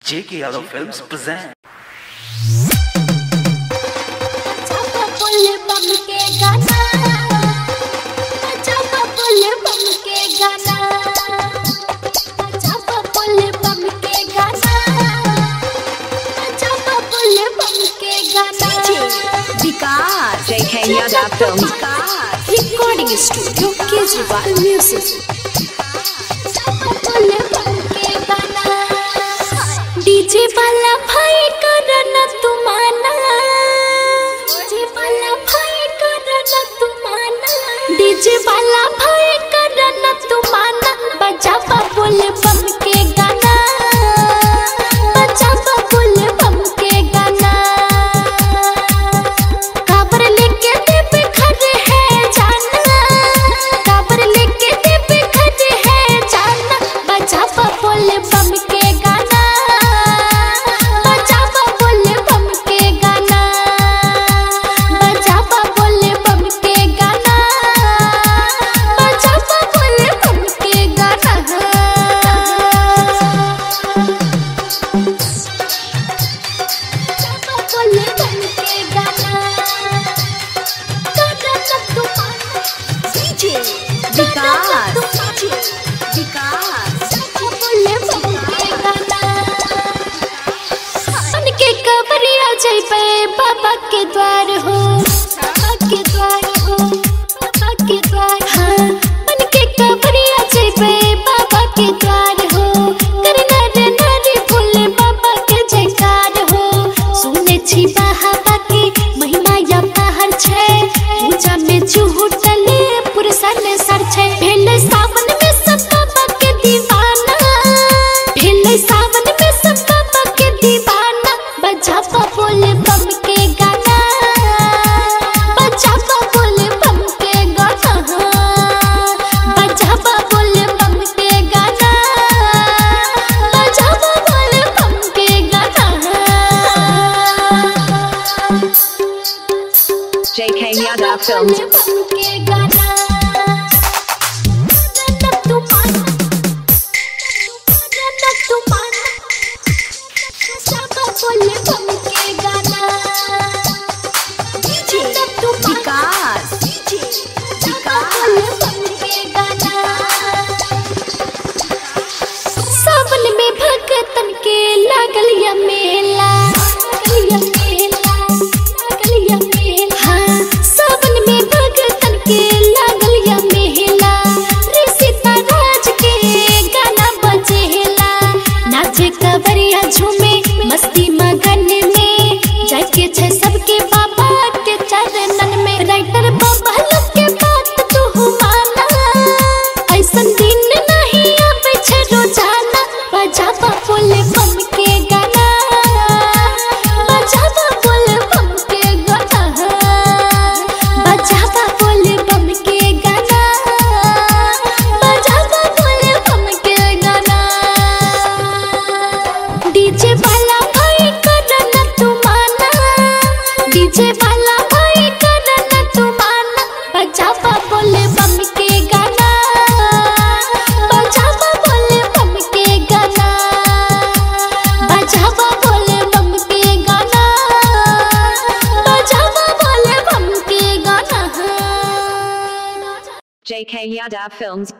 JK Yadav Films present. JK Yadav Films Recording Studio Kejriwal Music DJ वाला भाई करना तुमाना DJ वाला भाई करना तुमाना डीजे वाला भाई करना तुमाना बजा बोल बम के गाना बजा बोल बम के गाना काबर लेके देव खड़े है जाना काबर लेके देव खड़े है जाना बजा बोल बम के गाना बाबा के द्वार हो बाबा के द्वार हो बाबा के द्वार हाँ मन के कबरिया जैबे बाबा के द्वार हो करना रे नारी भोले बाबा के जयकार हो सुने छी बाबा के महिमा या पहाड़ छे पूजा में जुहुटले पुरसन सर छे भेले सावन में सब बाबा के दीवाना भेले सावन में सब बाबा के दीवाना बजा बोले बम के गाना बजा बोले बम के गाना बजा बोले बम के गाना बजा बोले बम के गाना JK Yadav Films बम के गाना बोले बम के गाना सावन में भगतन के लागल या मेला हाँ सावन में भगतन के लागल या मेला रे सीताराज के गाना बजेला नाचे कवरिया झूमे मस्ती मगन में जाके छे सबके बाबा के चरणन में राइटर बाबा लोग के बात तू माना ऐसन दिन नहीं आवे छे रोजाना बजा बोले बम के गाना बजा बोले बम के गाना बजा बोले बम के गाना बजा बोले बम के गाना डीजे वाला भाई करना तुमाना डीजे वाला भाई करना तुमाना बजा बोले बम के गाना बजा बोले बम के गाना बजा बोले बम के गाना बजा बोले बम के गाना JK Yadav Films